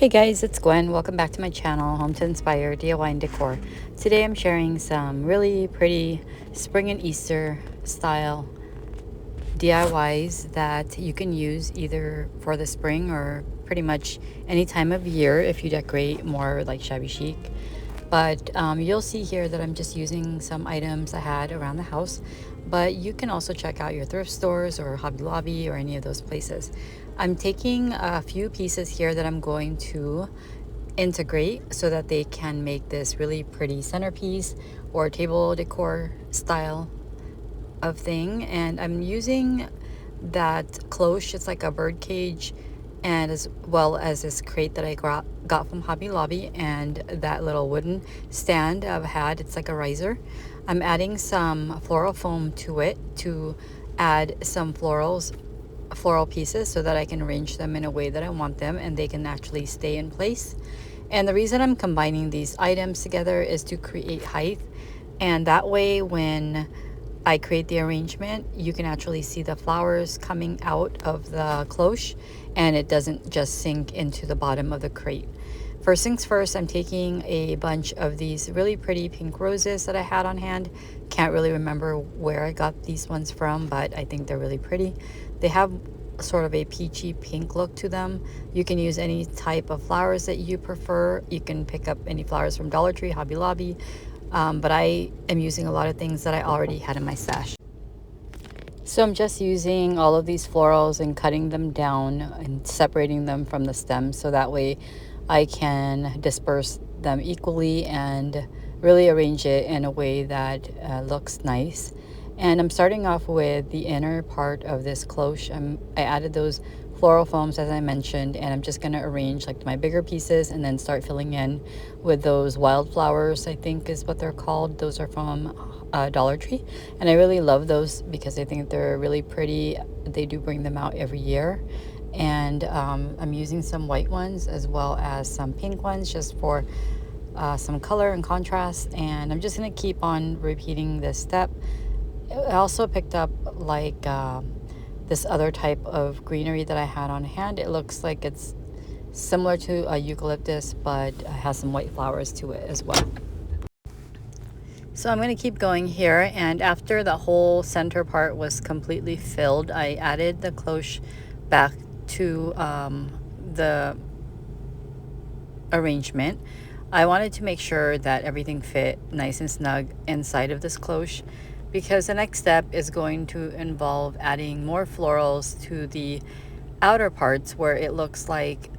Hey guys, it's Gwen. Welcome back to my channel, Home to Inspire DIY and Decor. Today I'm sharing some really pretty spring and Easter style DIYs that you can use either for the spring or pretty much any time of year if you decorate more like shabby chic. But you'll see here that I'm just using some items I had around the house, but you can also check out your thrift stores or Hobby Lobby or any of those places. I'm taking a few pieces here that I'm going to integrate so that they can make this really pretty centerpiece or table decor style of thing. And I'm using that cloche. It's like a bird cage, and as well as this crate that I got from Hobby Lobby, and that little wooden stand I've had. It's like a riser. I'm adding some floral foam to it to add some floral pieces so that I can arrange them in a way that I want them and they can actually stay in place. And the reason I'm combining these items together is to create height, and that way when I create the arrangement, you can actually see the flowers coming out of the cloche and it doesn't just sink into the bottom of the crate. First things first, I'm taking a bunch of these really pretty pink roses that I had on hand. Can't really remember where I got these ones from, but I think they're really pretty. They have sort of a peachy pink look to them. You can use any type of flowers that you prefer. You can pick up any flowers from Dollar Tree, Hobby Lobby, but I am using a lot of things that I already had in my stash. So I'm just using all of these florals and cutting them down and separating them from the stems so that way I can disperse them equally and really arrange it in a way that looks nice. And I'm starting off with the inner part of this cloche. I added those floral foams as I mentioned, and I'm just going to arrange like my bigger pieces and then start filling in with those wildflowers, I think is what they're called. Those are from Dollar Tree, and I really love those because I think they're really pretty. They do bring them out every year. And I'm using some white ones as well as some pink ones just for some color and contrast, and I'm just going to keep on repeating this step. I also picked up like this other type of greenery that I had on hand. It looks like it's similar to a eucalyptus, but has some white flowers to it as well. So I'm going to keep going here, and after the whole center part was completely filled, I added the cloche back to the arrangement. I wanted to make sure that everything fit nice and snug inside of this cloche, because the next step is going to involve adding more florals to the outer parts where it looks like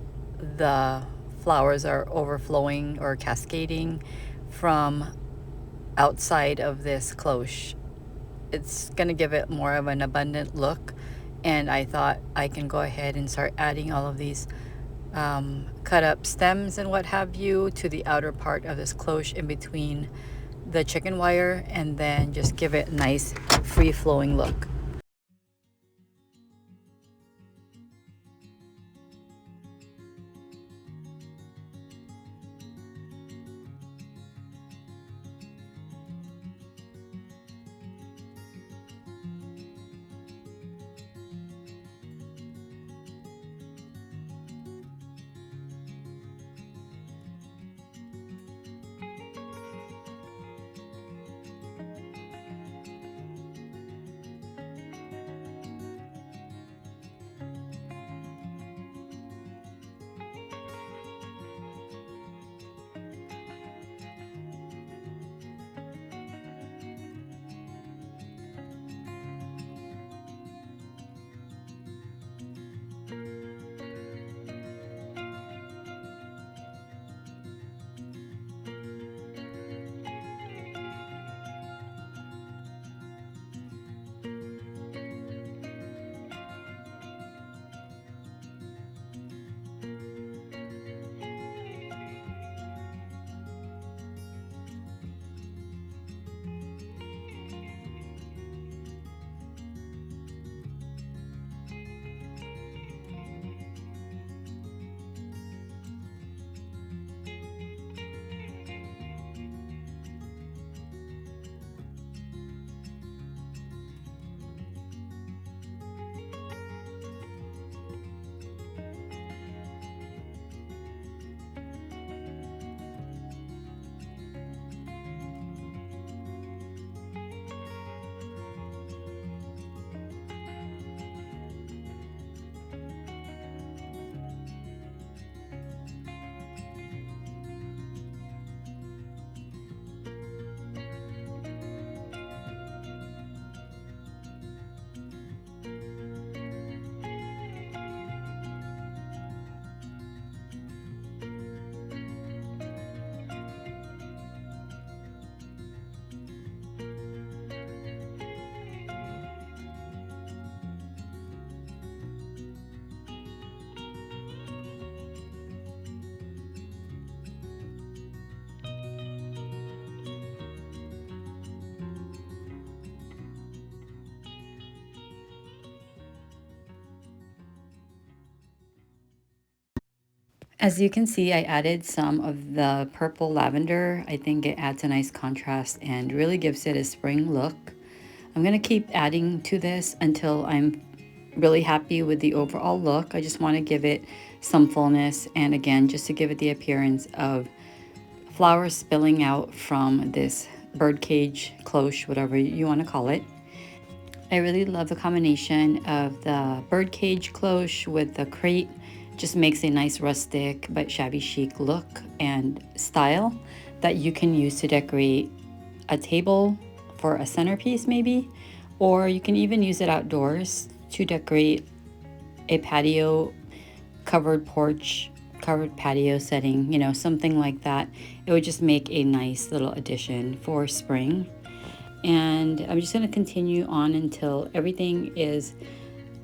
the flowers are overflowing or cascading from outside of this cloche. It's going to give it more of an abundant look, and I thought I can go ahead and start adding all of these cut up stems and what have you to the outer part of this cloche in between the chicken wire, and then just give it a nice free flowing look. As you can see, I added some of the purple lavender. I think it adds a nice contrast and really gives it a spring look. I'm going to keep adding to this until I'm really happy with the overall look. I just want to give it some fullness, and again, just to give it the appearance of flowers spilling out from this birdcage, cloche, whatever you want to call it. I really love the combination of the birdcage cloche with the crate. Just makes a nice rustic but shabby chic look and style that you can use to decorate a table for a centerpiece maybe, or you can even use it outdoors to decorate a patio, covered porch, covered patio setting, you know, something like that. It would just make a nice little addition for spring. And I'm just going to continue on until everything is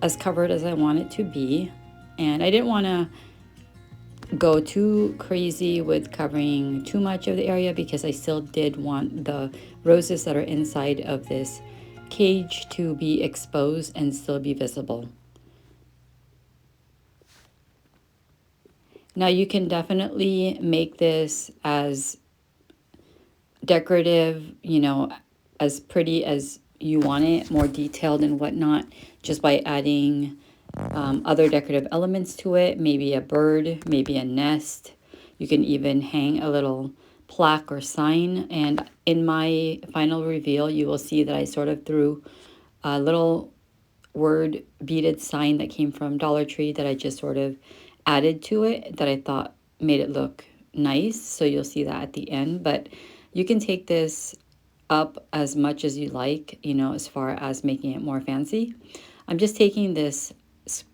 as covered as I want it to be. And I didn't want to go too crazy with covering too much of the area because I still did want the roses that are inside of this cage to be exposed and still be visible. Now you can definitely make this as decorative, you know, as pretty as you want it, more detailed and whatnot, just by adding other decorative elements to it, maybe a bird, maybe a nest. You can even hang a little plaque or sign. And in my final reveal, you will see that I sort of threw a little word beaded sign that came from Dollar Tree that I just sort of added to it that I thought made it look nice. So you'll see that at the end. But you can take this up as much as you like, you know, as far as making it more fancy. I'm just taking this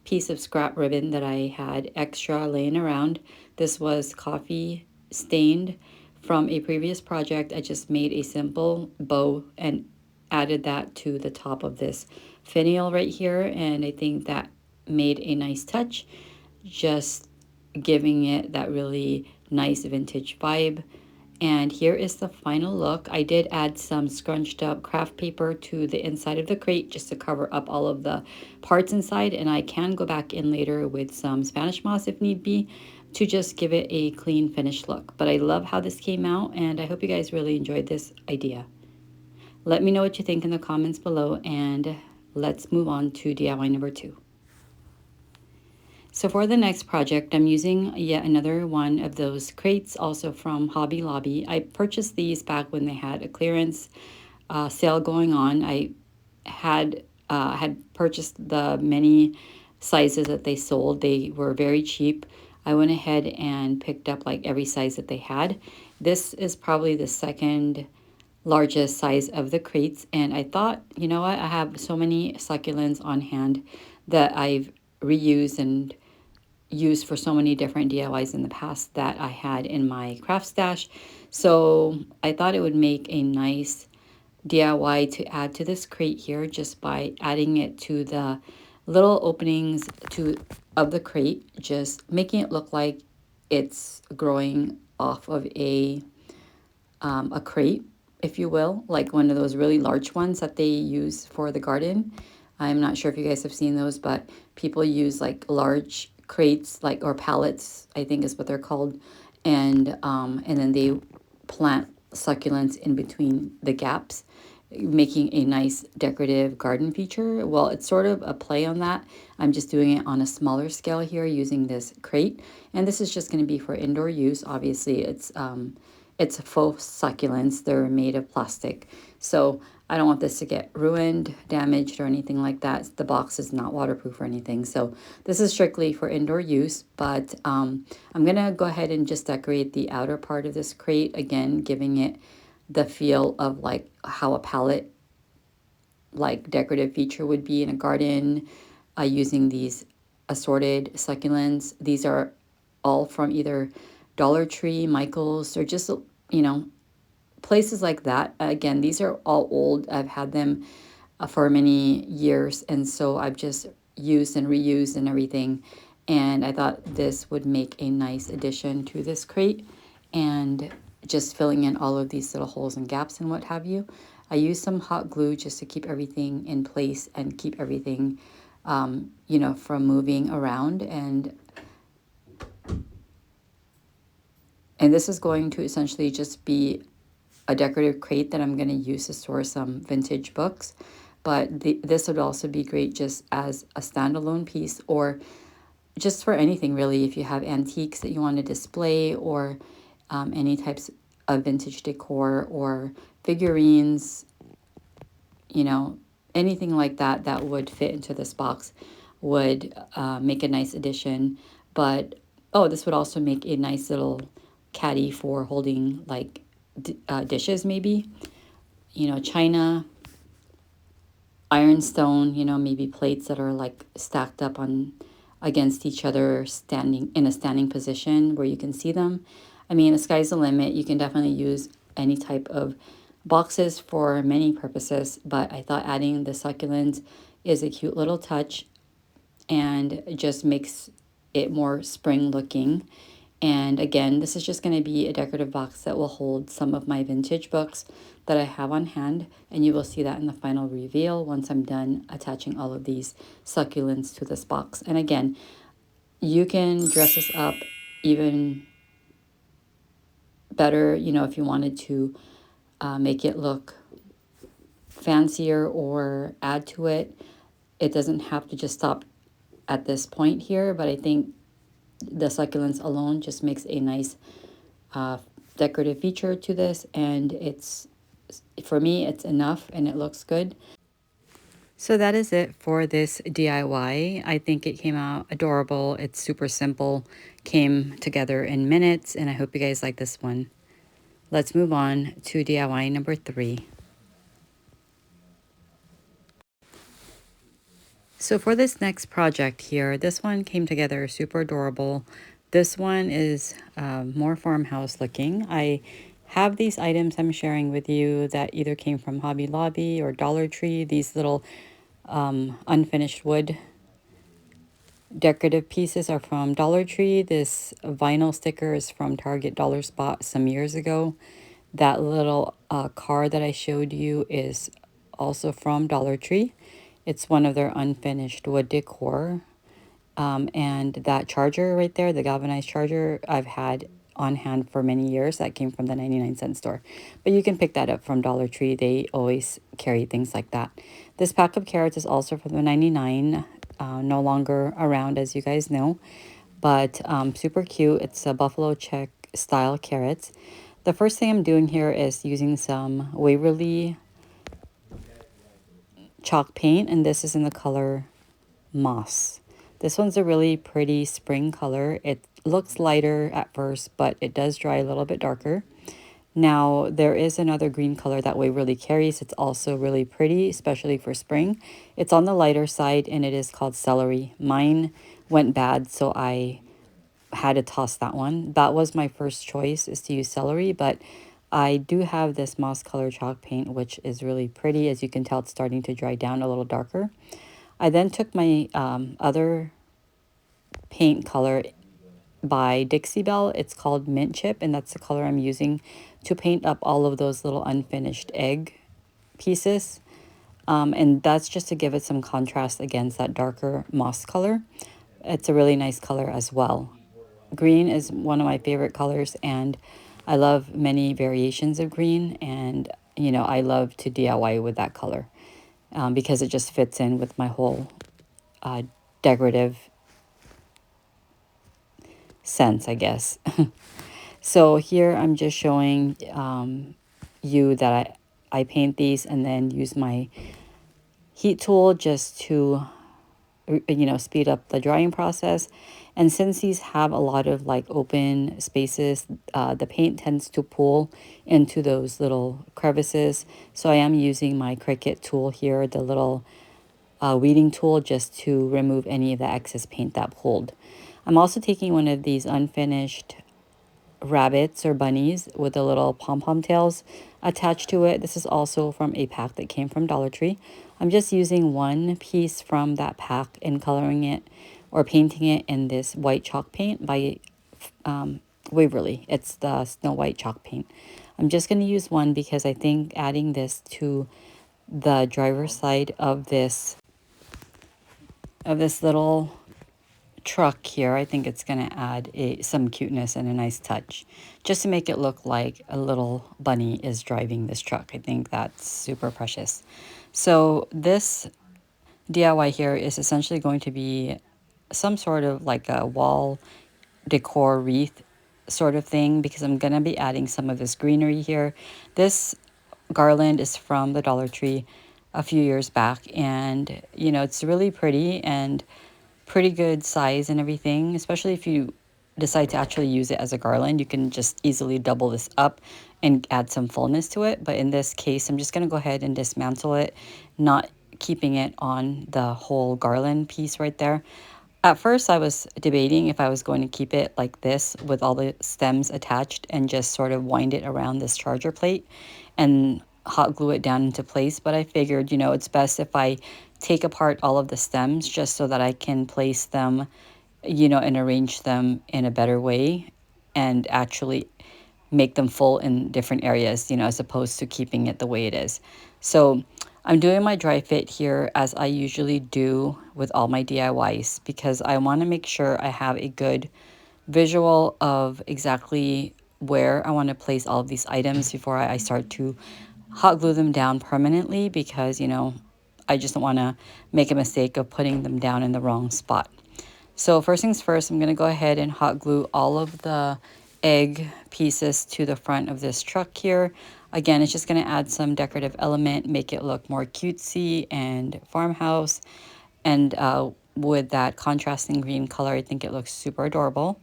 piece of scrap ribbon that I had extra laying around. This was coffee stained from a previous project. I just made a simple bow and added that to the top of this finial right here, and I think that made a nice touch, just giving it that really nice vintage vibe. And here is the final look. I did add some scrunched up craft paper to the inside of the crate just to cover up all of the parts inside, and I can go back in later with some Spanish moss if need be to just give it a clean finished look. But I love how this came out, and I hope you guys really enjoyed this idea. Let me know what you think in the comments below, and let's move on to DIY number 2. So for the next project, I'm using yet another one of those crates, also from Hobby Lobby. I purchased these back when they had a clearance sale going on. I had purchased the many sizes that they sold. They were very cheap. I went ahead and picked up like every size that they had. This is probably the second largest size of the crates, and I thought, you know what, I have so many succulents on hand that I've reused and used for so many different DIYs in the past that I had in my craft stash. So I thought it would make a nice DIY to add to this crate here just by adding it to the little openings of the crate, just making it look like it's growing off of a crate, if you will, like one of those really large ones that they use for the garden. I'm not sure if you guys have seen those, but people use like large crates, like, or pallets, I think is what they're called, and then they plant succulents in between the gaps, making a nice decorative garden feature. Well, it's sort of a play on that. I'm just doing it on a smaller scale here using this crate, and this is just going to be for indoor use. Obviously, it's faux succulents. They're made of plastic, so I don't want this to get ruined, damaged, or anything like that. The box is not waterproof or anything, so this is strictly for indoor use. But I'm gonna go ahead and just decorate the outer part of this crate, again giving it the feel of like how a palette like decorative feature would be in a garden, using these assorted succulents. These are all from either Dollar Tree, Michael's, or just, you know, places like that. Again, these are all old. I've had them for many years, and so I've just used and reused and everything. And I thought this would make a nice addition to this crate, and just filling in all of these little holes and gaps and what have you. I used some hot glue just to keep everything in place and keep everything, you know, from moving around. And And this is going to essentially just be a decorative crate that I'm going to use to store some vintage books. But this would also be great just as a standalone piece, or just for anything really. If you have antiques that you want to display, or any types of vintage decor or figurines, you know, anything like that that would fit into this box would make a nice addition. But oh, this would also make a nice little caddy for holding like dishes, maybe, you know, china, ironstone, you know, maybe plates that are like stacked up on against each other, standing in a standing position where you can see them. I mean, the sky's the limit. You can definitely use any type of boxes for many purposes, but I thought adding the succulents is a cute little touch, and it just makes it more spring looking. And again, this is just going to be a decorative box that will hold some of my vintage books that I have on hand. And you will see that in the final reveal once I'm done attaching all of these succulents to this box. And again, you can dress this up even better, you know, if you wanted to make it look fancier or add to it. It doesn't have to just stop at this point here, but I think the succulents alone just makes a nice decorative feature to this, and it's, for me, it's enough and it looks good. So that is it for this DIY. I think it came out adorable. It's super simple, came together in minutes, and I hope you guys like this one. Let's move on to DIY number 3. So for this next project here, this one came together super adorable. This one is more farmhouse looking. I have these items I'm sharing with you that either came from Hobby Lobby or Dollar Tree. These little unfinished wood decorative pieces are from Dollar Tree. This vinyl sticker is from Target Dollar Spot some years ago. That little car that I showed you is also from Dollar Tree. It's one of their unfinished wood decor. And that charger right there, the galvanized charger, I've had on hand for many years. That came from the 99-cent store. But you can pick that up from Dollar Tree. They always carry things like that. This pack of carrots is also from the 99, no longer around, as you guys know. But super cute. It's a buffalo check style carrots. The first thing I'm doing here is using some Waverly chalk paint, and this is in the color Moss. This one's a really pretty spring color. It looks lighter at first, but it does dry a little bit darker. Now, there is another green color that Waverly carries. It's also really pretty, especially for spring. It's on the lighter side, and it is called Celery. Mine went bad, so I had to toss that one. That was my first choice, is to use Celery, but I do have this moss color chalk paint, which is really pretty. As you can tell, it's starting to dry down a little darker. I then took my other paint color by Dixie Belle. It's called Mint Chip, and that's the color I'm using to paint up all of those little unfinished egg pieces. And that's just to give it some contrast against that darker moss color. It's a really nice color as well. Green is one of my favorite colors, and I love many variations of green, and you know, I love to DIY with that color because it just fits in with my whole decorative sense, I guess. So here I'm just showing you that I paint these and then use my heat tool just to, you know, speed up the drying process. And since these have a lot of like open spaces, the paint tends to pool into those little crevices. So I am using my Cricut tool here, the little weeding tool, just to remove any of the excess paint that pooled. I'm also taking one of these unfinished rabbits or bunnies with the little pom-pom tails attached to it. This is also from a pack that came from Dollar Tree. I'm just using one piece from that pack and coloring it or painting it in this white chalk paint by Waverly. It's the Snow White chalk paint. I'm just going to use one because I think adding this to the driver's side of this little truck here, I think it's going to add some cuteness and a nice touch, just to make it look like a little bunny is driving this truck. I think that's super precious. So this DIY here is essentially going to be some sort of like a wall decor wreath sort of thing, because I'm going to be adding some of this greenery here. This garland is from the Dollar Tree a few years back, and you know, it's really pretty and pretty good size and everything. Especially if you decide to actually use it as a garland, you can just easily double this up and add some fullness to it. But in this case, I'm just going to go ahead and dismantle it, not keeping it on the whole garland piece right there. At first, I was debating if I was going to keep it like this with all the stems attached and just sort of wind it around this charger plate and hot glue it down into place. But I figured, you know, it's best if I take apart all of the stems just so that I can place them, you know, and arrange them in a better way and actually make them full in different areas, you know, as opposed to keeping it the way it is. So I'm doing my dry fit here as I usually do with all my DIYs, because I want to make sure I have a good visual of exactly where I want to place all of these items before I start to hot glue them down permanently, because, you know, I just don't want to make a mistake of putting them down in the wrong spot. So first things first, I'm going to go ahead and hot glue all of the egg pieces to the front of this truck here. Again, it's just going to add some decorative element, make it look more cutesy and farmhouse. And with that contrasting green color, I think it looks super adorable.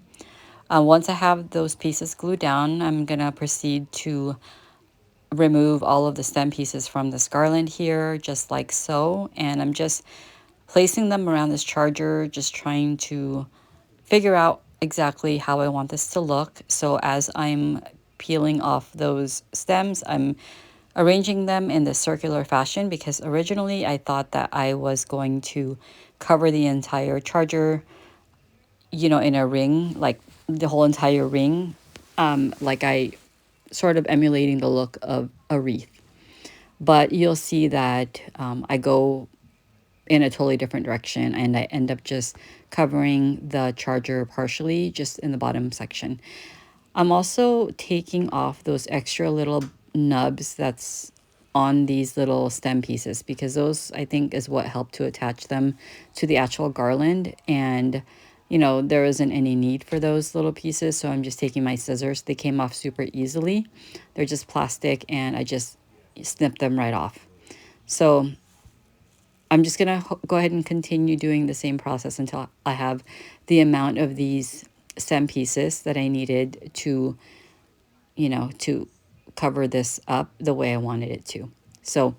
Once I have those pieces glued down, I'm going to proceed to remove all of the stem pieces from this garland here, just like so. And I'm just placing them around this charger, just trying to figure out exactly how I want this to look. So as I'm peeling off those stems, I'm arranging them in this circular fashion, because originally I thought that I was going to cover the entire charger, you know, in a ring, like the whole entire ring, like I sort of emulating the look of a wreath. But you'll see that I go in a totally different direction, and I end up just covering the charger partially just in the bottom section. I'm also taking off those extra little nubs that's on these little stem pieces, because those, I think, is what helped to attach them to the actual garland. And you know, there isn't any need for those little pieces, so I'm just taking my scissors. They came off super easily. They're just plastic, and I just snipped them right off. So I'm just going to go ahead and continue doing the same process until I have the amount of these stem pieces that I needed to, you know, to cover this up the way I wanted it to. So,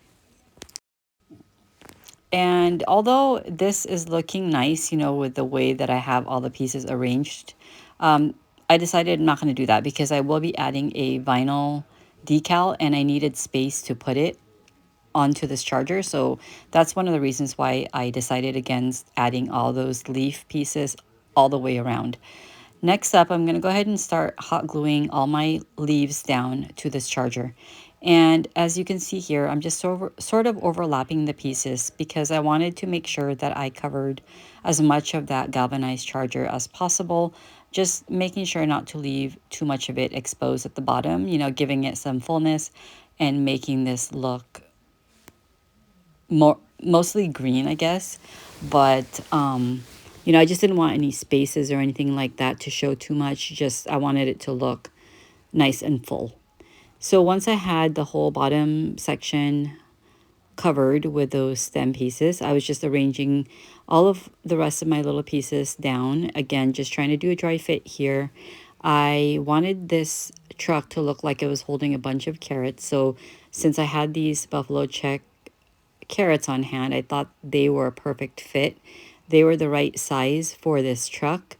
and although this is looking nice, you know, with the way that I have all the pieces arranged, I decided I'm not going to do that, because I will be adding a vinyl decal, and I needed space to put it onto this charger. So that's one of the reasons why I decided against adding all those leaf pieces all the way around. Next up, I'm going to go ahead and start hot gluing all my leaves down to this charger. And as you can see here, I'm just sort of overlapping the pieces, because I wanted to make sure that I covered as much of that galvanized charger as possible, just making sure not to leave too much of it exposed at the bottom, you know, giving it some fullness and making this look mostly green, I guess. But you know, I just didn't want any spaces or anything like that to show too much. Just I wanted it to look nice and full. So once I had the whole bottom section covered with those stem pieces, I was just arranging all of the rest of my little pieces down. Again, just trying to do a dry fit here. I wanted this truck to look like it was holding a bunch of carrots. So since I had these buffalo check carrots on hand, I thought they were a perfect fit. They were the right size for this truck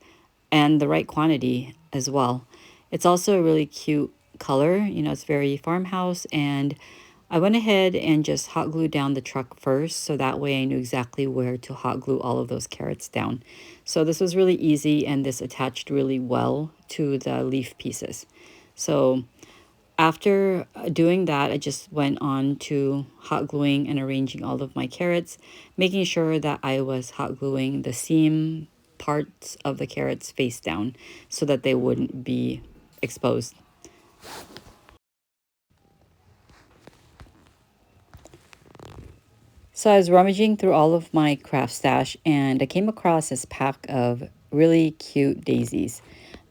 and the right quantity as well. It's also a really cute color, you know, it's very farmhouse. And I went ahead and just hot glued down the truck first, so that way I knew exactly where to hot glue all of those carrots down. So this was really easy, and this attached really well to the leaf pieces. So after doing that, I just went on to hot gluing and arranging all of my carrots, making sure that I was hot gluing the seam parts of the carrots face down so that they wouldn't be exposed. So I was rummaging through all of my craft stash and I came across this pack of really cute daisies.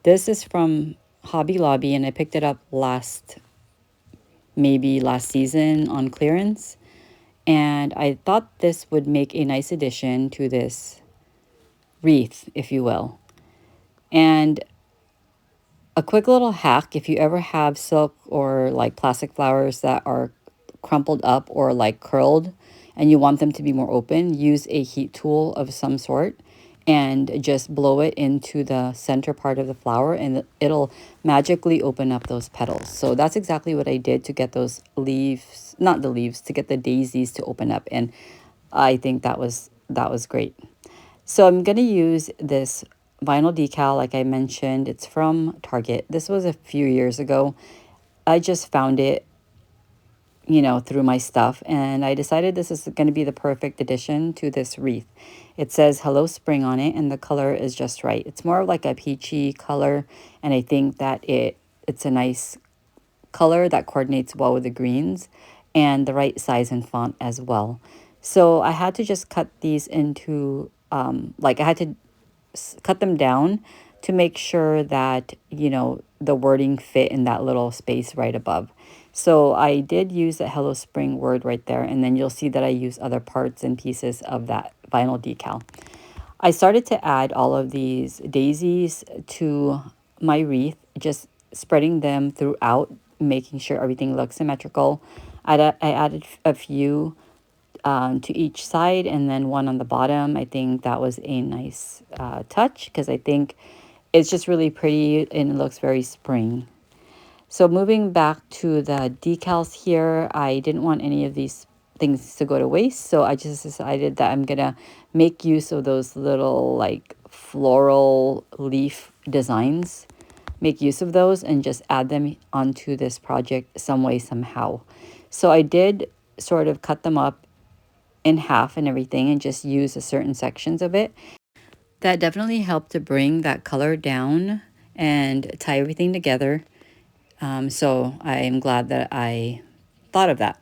This is from Hobby Lobby and I picked it up maybe last season on clearance. And I thought this would make a nice addition to this wreath, if you will. And a quick little hack, if you ever have silk or like plastic flowers that are crumpled up or like curled and you want them to be more open, use a heat tool of some sort and just blow it into the center part of the flower and it'll magically open up those petals. So that's exactly what I did to get those leaves, not the leaves, to get the daisies to open up. And I think that was great. So I'm going to use this vinyl decal, like I mentioned. It's from Target. This was a few years ago. I just found it, you know, through my stuff. And I decided this is going to be the perfect addition to this wreath. It says Hello Spring on it, and the color is just right. It's more of like a peachy color. And I think that it's a nice color that coordinates well with the greens and the right size and font as well. So I had to just cut these into, I had to cut them down to make sure that, you know, the wording fit in that little space right above. So I did use the Hello Spring word right there, and then you'll see that I use other parts and pieces of that vinyl decal. I started to add all of these daisies to my wreath, just spreading them throughout, making sure everything looks symmetrical. I added a few to each side and then one on the bottom. I think that was a nice touch because I think it's just really pretty and it looks very spring. So moving back to the decals here, I didn't want any of these things to go to waste. So I just decided that I'm going to make use of those little like floral leaf designs, make use of those and just add them onto this project some way, somehow. So I did sort of cut them up in half and everything and just use a certain sections of it. That definitely helped to bring that color down and tie everything together. So I am glad that I thought of that.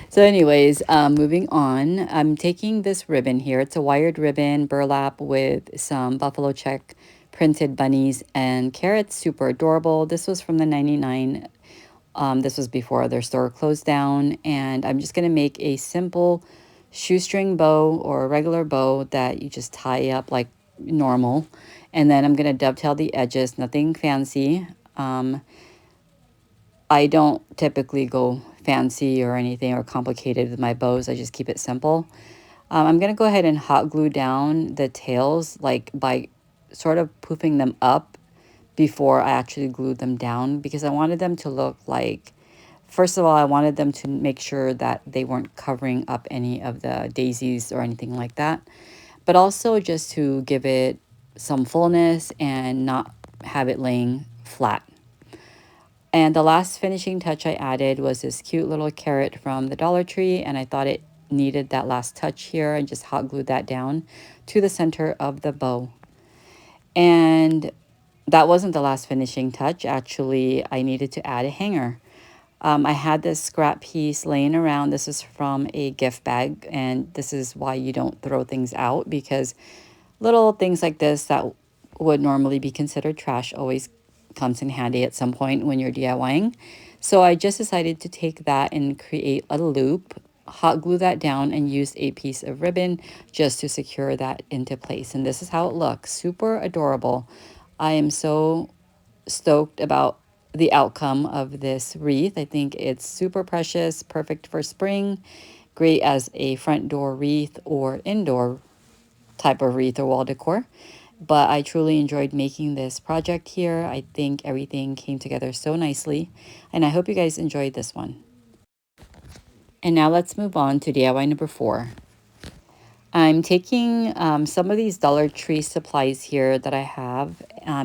So anyways, moving on, I'm taking this ribbon here. It's a wired ribbon, burlap with some buffalo check printed bunnies and carrots. Super adorable. This was from the 99. This was before their store closed down. And I'm just going to make a simple shoestring bow or a regular bow that you just tie up like normal. And then I'm going to dovetail the edges, nothing fancy. I don't typically go fancy or anything or complicated with my bows. I just keep it simple. I'm going to go ahead and hot glue down the tails, like by sort of poofing them up before I actually glued them down, because I wanted them to look like, first of all, I wanted them to make sure that they weren't covering up any of the daisies or anything like that, but also just to give it some fullness and not have it laying flat. And the last finishing touch I added was this cute little carrot from the Dollar Tree, and I thought it needed that last touch here and just hot glued that down to the center of the bow. And that wasn't the last finishing touch. Actually, I needed to add a hanger. I had this scrap piece laying around. This is from a gift bag, and this is why you don't throw things out, because little things like this that would normally be considered trash always comes in handy at some point when you're DIYing. So I just decided to take that and create a loop, hot glue that down, and use a piece of ribbon just to secure that into place. And this is how it looks. Super adorable. I am so stoked about the outcome of this wreath. I think it's super precious, perfect for spring, great as a front door wreath or indoor type of wreath or wall decor. But I truly enjoyed making this project here. I think everything came together so nicely, and I hope you guys enjoyed this one. And now let's move on to DIY number 4. I'm taking some of these Dollar Tree supplies here that I have.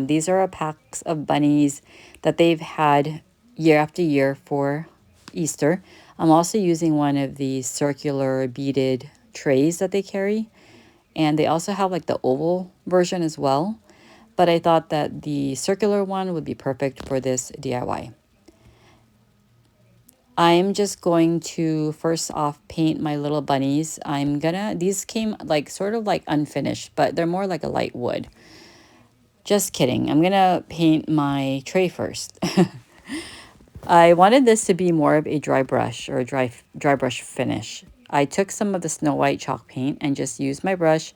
These are packs of bunnies that they've had year after year for Easter. I'm also using one of these circular beaded trays that they carry. And they also have like the oval version as well. But I thought that the circular one would be perfect for this DIY. I'm just going to first off paint my little bunnies. These came like sort of like unfinished, but they're more like a light wood. Just kidding. I'm gonna paint my tray first. I wanted this to be more of a dry brush or a dry brush finish. I took some of the Snow White chalk paint and just used my brush.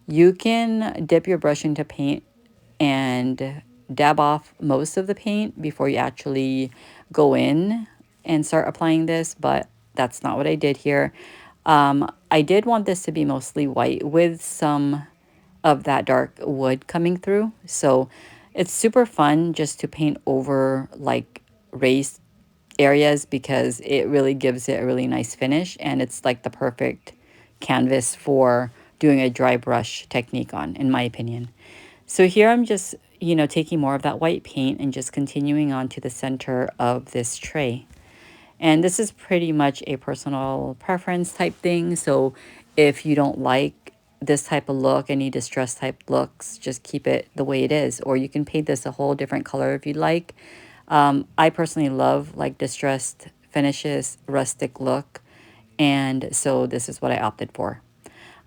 You can dip your brush into paint and dab off most of the paint before you actually go in and start applying this, but that's not what I did here. I did want this to be mostly white with some of that dark wood coming through. So it's super fun just to paint over like raised areas because it really gives it a really nice finish, and it's like the perfect canvas for doing a dry brush technique on, in my opinion. So here I'm just, taking more of that white paint and just continuing on to the center of this tray. And this is pretty much a personal preference type thing. So if you don't like this type of look, any distressed type looks, just keep it the way it is. Or you can paint this a whole different color if you'd like. I personally love like distressed finishes, rustic look. And so this is what I opted for.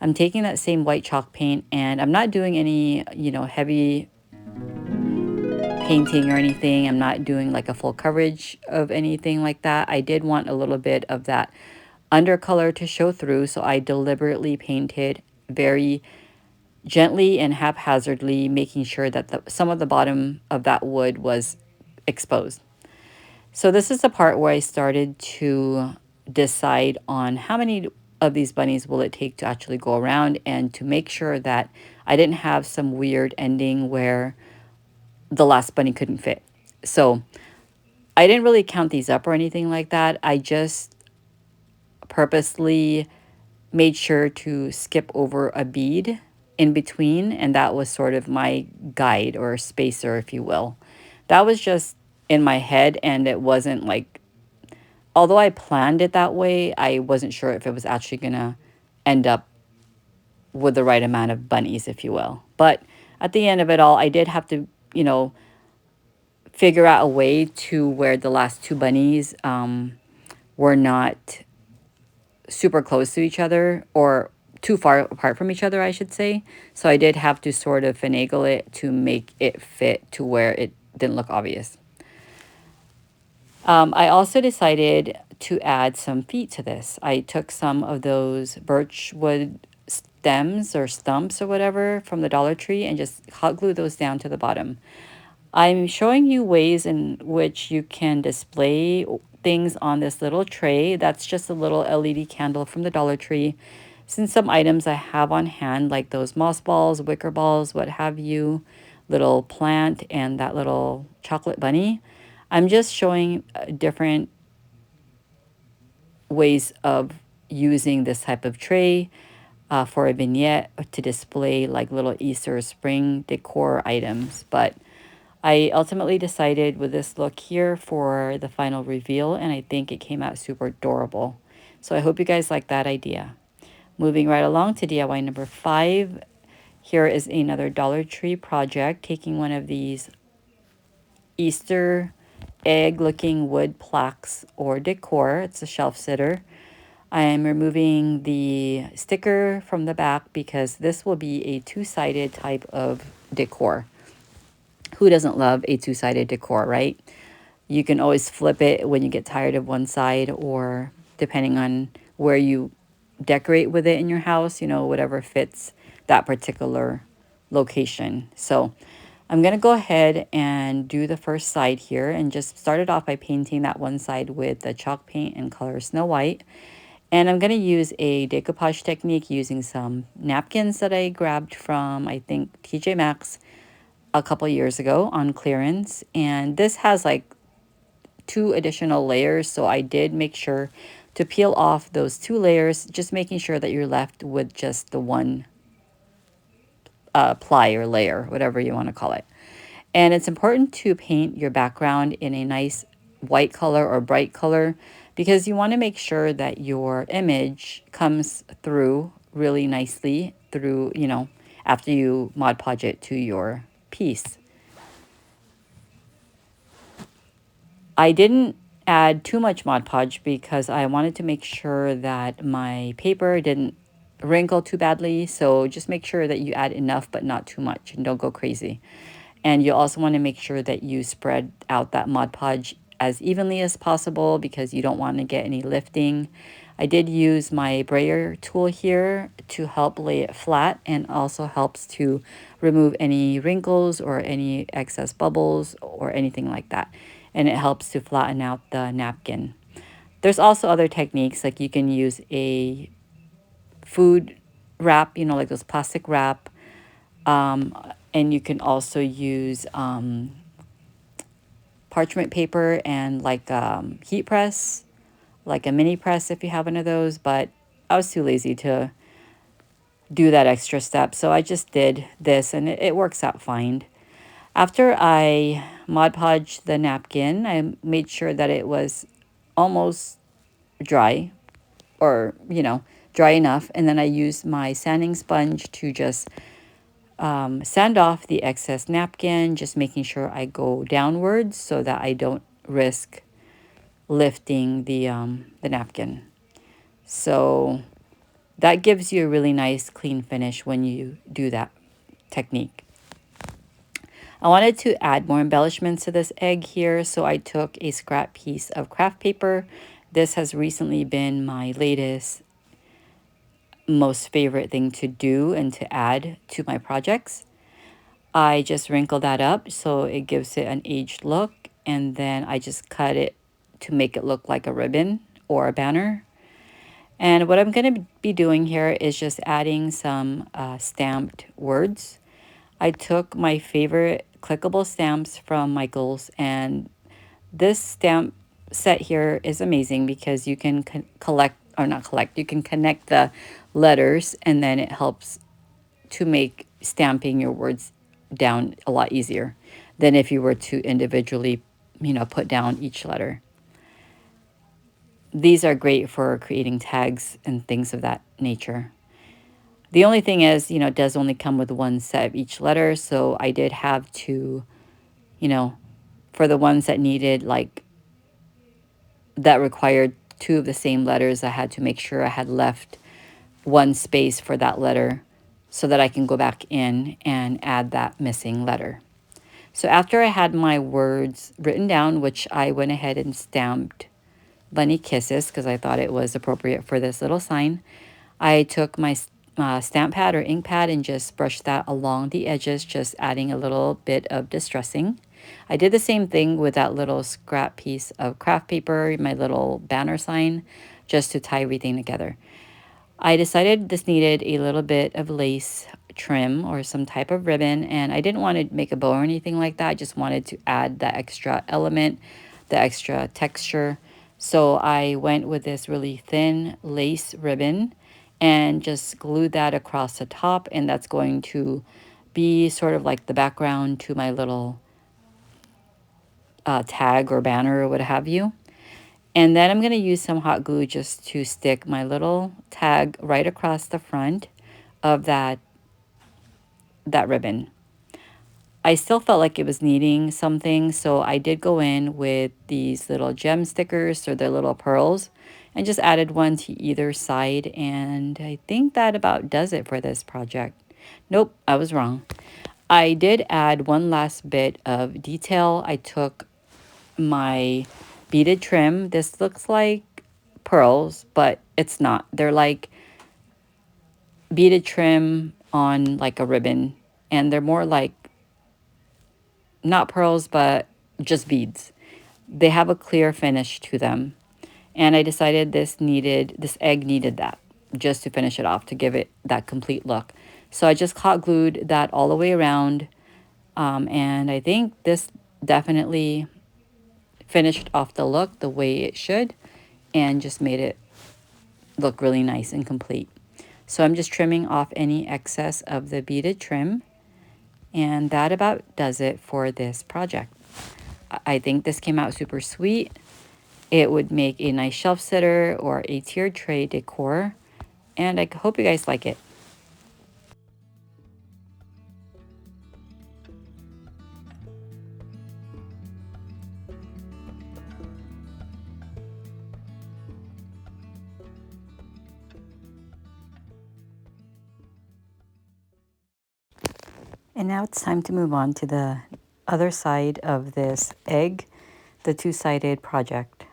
I'm taking that same white chalk paint and I'm not doing any, heavy painting or anything. I'm not doing like a full coverage of anything like that. I did want a little bit of that undercolor to show through, so I deliberately painted very gently and haphazardly, making sure that some of the bottom of that wood was exposed. So this is the part where I started to decide on how many of these bunnies will it take to actually go around, and to make sure that I didn't have some weird ending where the last bunny couldn't fit. So I didn't really count these up or anything like that. I just purposely made sure to skip over a bead in between, and that was sort of my guide or spacer, if you will. That was just in my head, and it wasn't like, although I planned it that way, I wasn't sure if it was actually gonna end up with the right amount of bunnies, if you will. But at the end of it all, I did have to, figure out a way to where the last two bunnies were not super close to each other, or too far apart from each other, I should say. So I did have to sort of finagle it to make it fit to where it didn't look obvious. I also decided to add some feet to this. I took some of those birch wood stems or stumps or whatever from the Dollar Tree and just hot glued those down to the bottom. I'm showing you ways in which you can display things on this little tray. That's just a little LED candle from the Dollar Tree. Since some items I have on hand, like those moss balls, wicker balls, what have you, little plant, and that little chocolate bunny, I'm just showing different ways of using this type of tray for a vignette to display like little Easter or spring decor items. But I ultimately decided with this look here for the final reveal, and I think it came out super adorable. So I hope you guys like that idea. Moving right along to DIY number 5. Here is another Dollar Tree project, taking one of these Easter egg looking wood plaques or decor. It's a shelf sitter. I am removing the sticker from the back because this will be a two-sided type of decor. Who doesn't love a two-sided decor, right? You can always flip it when you get tired of one side, or depending on where you decorate with it in your house, whatever fits that particular location. So I'm going to go ahead and do the first side here and just start it off by painting that one side with the chalk paint and color Snow White. And I'm going to use a decoupage technique using some napkins that I grabbed from, I think, TJ Maxx a couple years ago on clearance. And this has like 2 additional layers, so I did make sure to peel off those 2 layers, just making sure that you're left with just the one ply or layer, whatever you want to call it. And it's important to paint your background in a nice white color or bright color, because you want to make sure that your image comes through really nicely through, you know, after you Mod Podge it to your piece. I didn't add too much Mod Podge because I wanted to make sure that my paper didn't wrinkle too badly. So just make sure that you add enough but not too much, and don't go crazy. And you also want to make sure that you spread out that Mod Podge as evenly as possible because you don't want to get any lifting. I did use my brayer tool here to help lay it flat, and also helps to remove any wrinkles or any excess bubbles or anything like that. And it helps to flatten out the napkin. There's also other techniques, like you can use a food wrap, you know, like those plastic wrap. And you can also use parchment paper and like heat press, like a mini press if you have one of those. But I was too lazy to do that extra step, so I just did this, and it works out fine. After I Mod Podged the napkin, I made sure that it was almost dry, or, you know, dry enough. And then I used my sanding sponge to just sand off the excess napkin, just making sure I go downwards so that I don't risk lifting the napkin. So that gives you a really nice clean finish when you do that technique. I wanted to add more embellishments to this egg here, so I took a scrap piece of craft paper. This has recently been my latest, most favorite thing to do and to add to my projects. I just wrinkle that up so it gives it an aged look, and then I just cut it to make it look like a ribbon or a banner. And what I'm going to be doing here is just adding some stamped words. I took my favorite clickable stamps from Michaels, and this stamp set here is amazing because you can you can connect the letters, and then it helps to make stamping your words down a lot easier than if you were to individually, you know, put down each letter. These are great for creating tags and things of that nature. The only thing is, you know, it does only come with one set of each letter, so I did have to, you know, for the ones that needed, like, that required two of the same letters, I had to make sure I had left one space for that letter so that I can go back in and add that missing letter. So after I had my words written down, which I went ahead and stamped bunny kisses because I thought it was appropriate for this little sign, I took my stamp pad or ink pad and just brushed that along the edges, just adding a little bit of distressing. I did the same thing with that little scrap piece of craft paper, my little banner sign, just to tie everything together. I decided this needed a little bit of lace trim or some type of ribbon, and I didn't want to make a bow or anything like that. I just wanted to add that extra element, the extra texture. So I went with this really thin lace ribbon and just glued that across the top, and that's going to be sort of like the background to my little tag or banner or what have you. And then I'm going to use some hot glue just to stick my little tag right across the front of that ribbon. I still felt like it was needing something, so I did go in with these little gem stickers, or their little pearls, and just added one to either side. And I think that about does it for this project. Nope, I was wrong. I did add one last bit of detail. I took my beaded trim. This looks like pearls, but it's not. They're like beaded trim on like a ribbon, and they're more like not pearls, but just beads. They have a clear finish to them, and I decided this egg needed that just to finish it off, to give it that complete look. So I just hot glued that all the way around, and I think this definitely finished off the look the way it should, and just made it look really nice and complete. So I'm just trimming off any excess of the beaded trim, and that about does it for this project. I think this came out super sweet. It would make a nice shelf sitter or a tiered tray decor, and I hope you guys like it. And now it's time to move on to the other side of this egg, the two-sided project.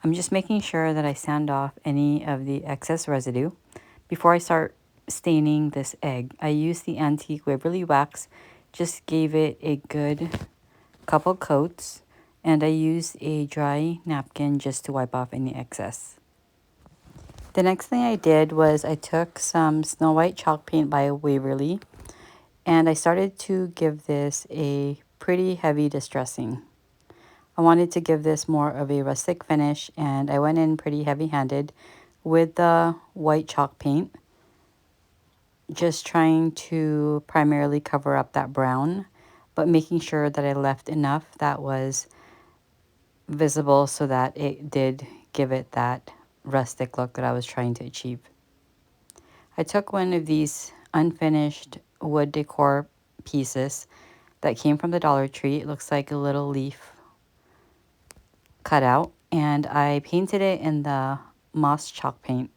I'm just making sure that I sand off any of the excess residue. Before I start staining this egg, I used the antique Waverly wax, just gave it a good couple coats, and I used a dry napkin just to wipe off any excess. The next thing I did was I took some Snow White chalk paint by Waverly, and I started to give this a pretty heavy distressing. I wanted to give this more of a rustic finish, and I went in pretty heavy-handed with the white chalk paint, just trying to primarily cover up that brown, but making sure that I left enough that was visible so that it did give it that rustic look that I was trying to achieve. I took one of these unfinished wood decor pieces that came from the Dollar Tree. It looks like a little leaf cut out, and I painted it in the moss chalk paint.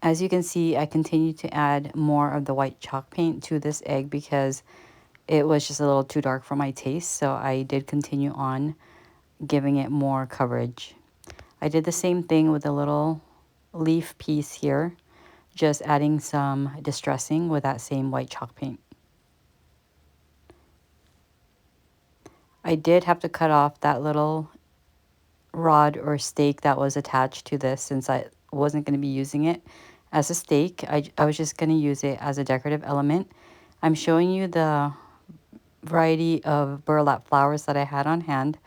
As you can see, I continued to add more of the white chalk paint to this egg because it was just a little too dark for my taste, so I did continue on giving it more coverage. I did the same thing with a little leaf piece here, just adding some distressing with that same white chalk paint. I did have to cut off that little rod or stake that was attached to this since I wasn't going to be using it as a stake. I was just going to use it as a decorative element. I'm showing you the variety of burlap flowers that I had on hand.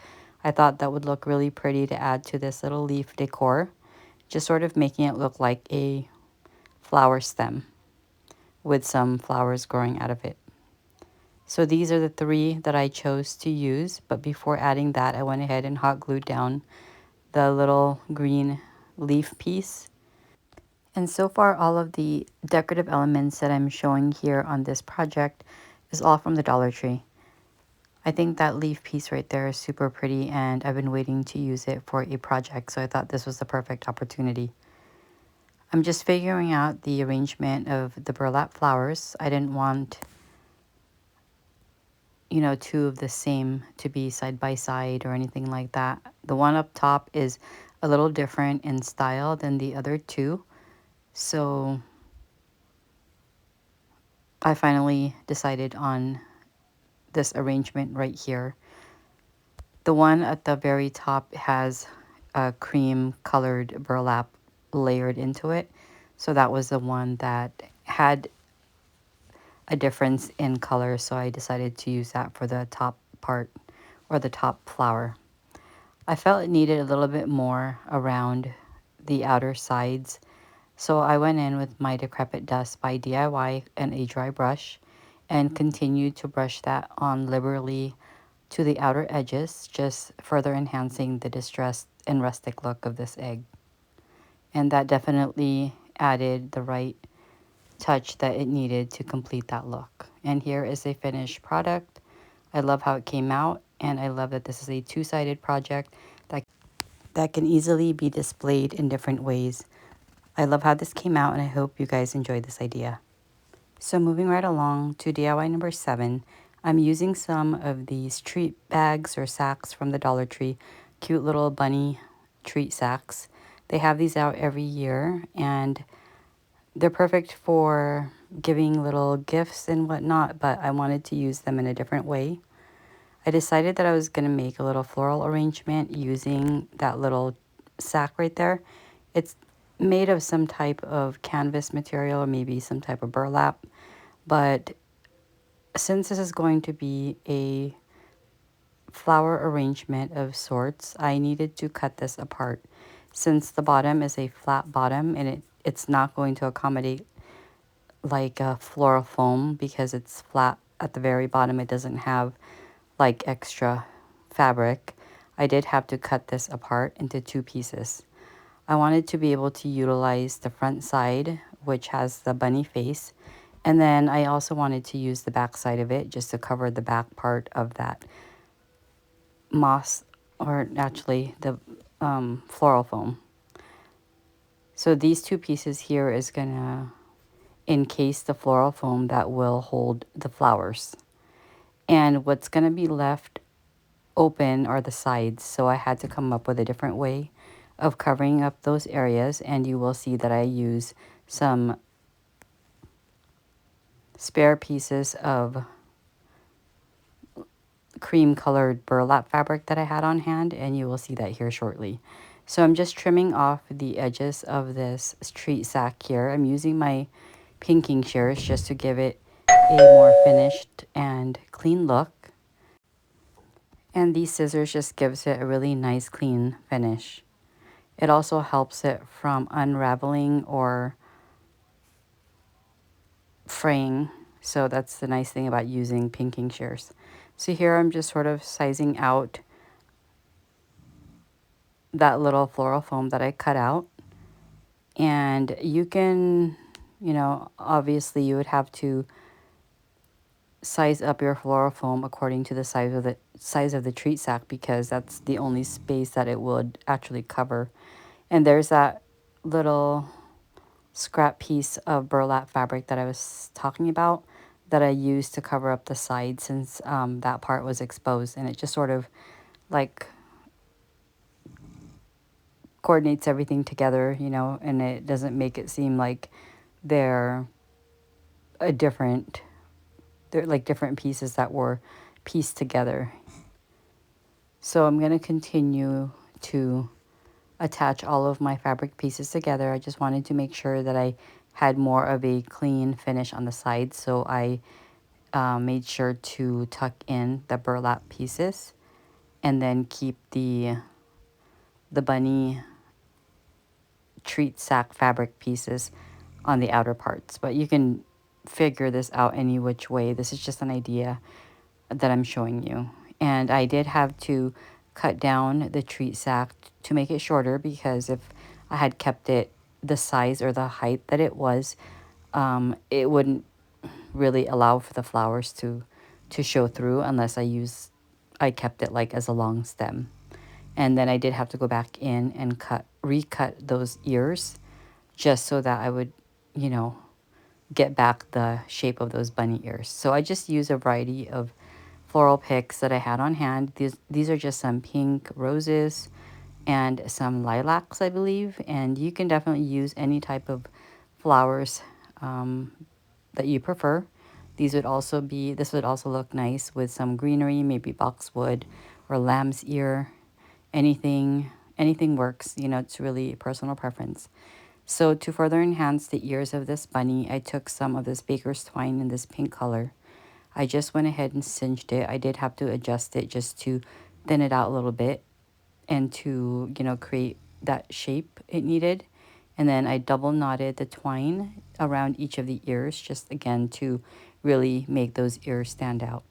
I thought that would look really pretty to add to this little leaf decor, just sort of making it look like a flower stem with some flowers growing out of it. So these are the three that I chose to use, but before adding that, I went ahead and hot glued down the little green leaf piece. And so far, all of the decorative elements that I'm showing here on this project is all from the Dollar Tree. I think that leaf piece right there is super pretty, and I've been waiting to use it for a project, so I thought this was the perfect opportunity. I'm just figuring out the arrangement of the burlap flowers. I didn't want, you know, two of the same to be side by side or anything like that. The one up top is a little different in style than the other two, so I finally decided on this arrangement right here. The one at the very top has a cream colored burlap layered into it, so that was the one that had a difference in color, so I decided to use that for the top part or the top flower. I felt it needed a little bit more around the outer sides, so I went in with my Decrepit Dust by DIY and a dry brush and continued to brush that on liberally to the outer edges, just further enhancing the distressed and rustic look of this egg. And that definitely added the right touch that it needed to complete that look. And here is a finished product. I love how it came out, and I love that this is a two-sided project that can easily be displayed in different ways. I love how this came out, and I hope you guys enjoyed this idea. So moving right along to DIY number 7, I'm using some of these treat bags or sacks from the Dollar Tree, cute little bunny treat sacks. They have these out every year, and they're perfect for giving little gifts and whatnot, but I wanted to use them in a different way. I decided that I was going to make a little floral arrangement using that little sack right there. It's made of some type of canvas material or maybe some type of burlap, but since this is going to be a flower arrangement of sorts, I needed to cut this apart. Since the bottom is a flat bottom and it's not going to accommodate like a floral foam because it's flat at the very bottom, it doesn't have like extra fabric. I did have to cut this apart into two pieces. I wanted to be able to utilize the front side, which has the bunny face, and then I also wanted to use the back side of it just to cover the back part of that moss, or actually the floral foam. So these two pieces here is gonna encase the floral foam that will hold the flowers. And what's going to be left open are the sides, so I had to come up with a different way of covering up those areas, and you will see that I use some spare pieces of cream colored burlap fabric that I had on hand, and you will see that here shortly. So I'm just trimming off the edges of this treat sack here. I'm using my pinking shears just to give it a more finished and clean look. And these scissors just gives it a really nice clean finish. It also helps it from unraveling or fraying. So that's the nice thing about using pinking shears. So here I'm just sort of sizing out that little floral foam that I cut out. And you can, you know, obviously you would have to size up your floral foam according to the size of the treat sack, because that's the only space that it would actually cover. And there's that little scrap piece of burlap fabric that I was talking about that I used to cover up the side, since that part was exposed, and it just sort of like coordinates everything together, you know, and it doesn't make it seem like they're they're like different pieces that were pieced together. So I'm going to continue to attach all of my fabric pieces together. I just wanted to make sure that I had more of a clean finish on the sides, so I made sure to tuck in the burlap pieces and then keep the bunny treat sack fabric pieces on the outer parts. But you can figure this out any which way. This is just an idea that I'm showing you. And I did have to cut down the treat sack to make it shorter, because if I had kept it the size or the height that it was, it wouldn't really allow for the flowers to show through unless I kept it like as a long stem. And then I did have to go back in and recut those ears, just so that I would, you know, get back the shape of those bunny ears. So I just use a variety of floral picks that I had on hand. These are just some pink roses and some lilacs, I believe. And you can definitely use any type of flowers that you prefer. This would also look nice with some greenery, maybe boxwood or lamb's ear. Anything works. You know, it's really personal preference. So to further enhance the ears of this bunny, I took some of this baker's twine in this pink color. I just went ahead and cinched it. I did have to adjust it just to thin it out a little bit and to, you know, create that shape it needed. And then I double knotted the twine around each of the ears, just again to really make those ears stand out.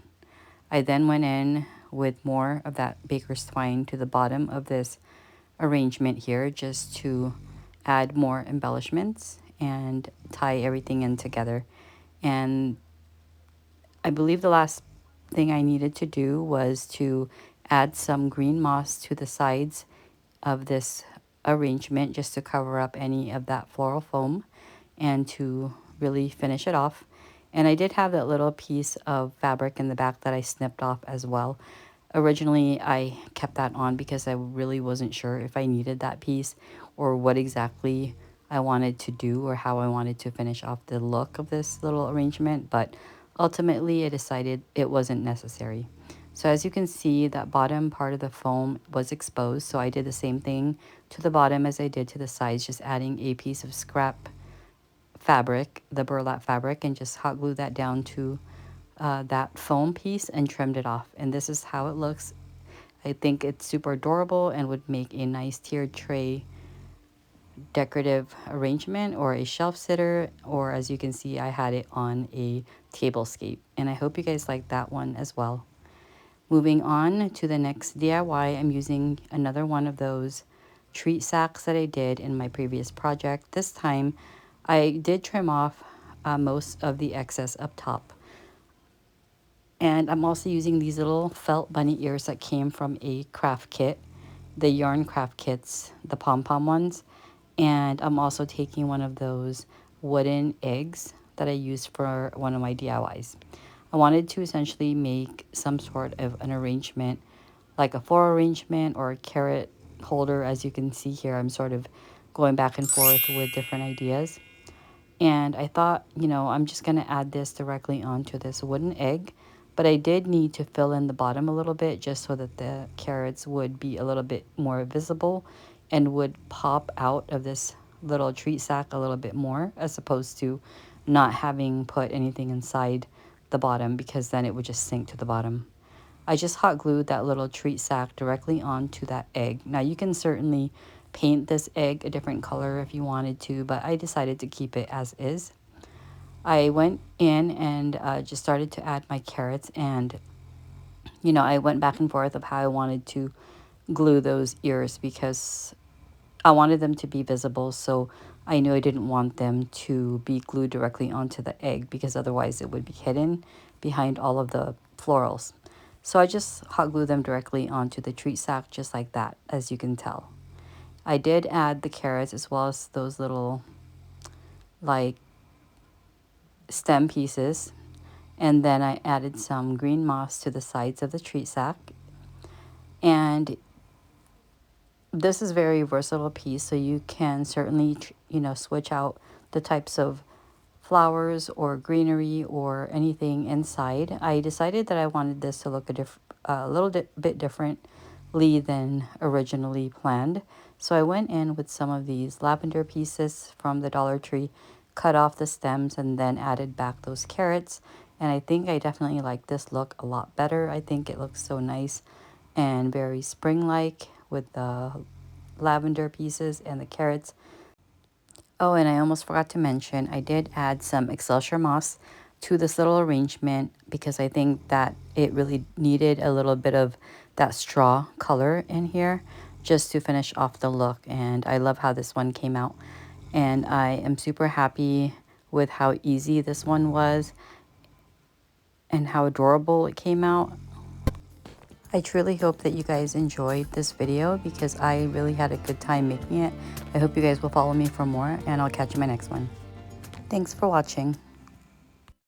I then went in with more of that baker's twine to the bottom of this arrangement here, just to add more embellishments and tie everything in together. And I believe the last thing I needed to do was to add some green moss to the sides of this arrangement, just to cover up any of that floral foam and to really finish it off. And I did have that little piece of fabric in the back that I snipped off as well. Originally, I kept that on because I really wasn't sure if I needed that piece or what exactly I wanted to do or how I wanted to finish off the look of this little arrangement, but ultimately I decided it wasn't necessary. So as you can see, that bottom part of the foam was exposed, so I did the same thing to the bottom as I did to the sides, just adding a piece of scrap fabric, the burlap fabric, and just hot glue that down to that foam piece and trimmed it off. And this is how it looks. I think it's super adorable and would make a nice tiered tray decorative arrangement or a shelf sitter, or as you can see, I had it on a tablescape. And I hope you guys like that one as well. Moving on to the next DIY, I'm using another one of those treat sacks that I did in my previous project. This time I did trim off most of the excess up top. And I'm also using these little felt bunny ears that came from a craft kit, the yarn craft kits, the pom-pom ones. And I'm also taking one of those wooden eggs that I used for one of my DIYs. I wanted to essentially make some sort of an arrangement, like a floral arrangement or a carrot holder. As you can see here, I'm sort of going back and forth with different ideas. And I thought, you know, I'm just going to add this directly onto this wooden egg. But I did need to fill in the bottom a little bit just so that the carrots would be a little bit more visible and would pop out of this little treat sack a little bit more, as opposed to not having put anything inside the bottom, because then it would just sink to the bottom. I just hot glued that little treat sack directly onto that egg. Now you can certainly paint this egg a different color if you wanted to, but I decided to keep it as is. I went in and just started to add my carrots, and you know, I went back and forth of how I wanted to glue those ears, because I wanted them to be visible, so I knew I didn't want them to be glued directly onto the egg, because otherwise it would be hidden behind all of the florals. So I just hot glued them directly onto the treat sack, just like that, as you can tell. I did add the carrots as well as those little like stem pieces, and then I added some green moss to the sides of the treat sack. And this is a very versatile piece, so you can certainly, you know, switch out the types of flowers or greenery or anything inside. I decided that I wanted this to look a little bit differently than originally planned. So I went in with some of these lavender pieces from the Dollar Tree, cut off the stems, and then added back those carrots. And I think I definitely like this look a lot better. I think it looks so nice and very spring-like with the lavender pieces and the carrots. Oh, and I almost forgot to mention, I did add some Excelsior moss to this little arrangement, because I think that it really needed a little bit of that straw color in here just to finish off the look. And I love how this one came out. And I am super happy with how easy this one was and how adorable it came out. I truly hope that you guys enjoyed this video, because I really had a good time making it. I hope you guys will follow me for more, and I'll catch you in my next one. Thanks for watching.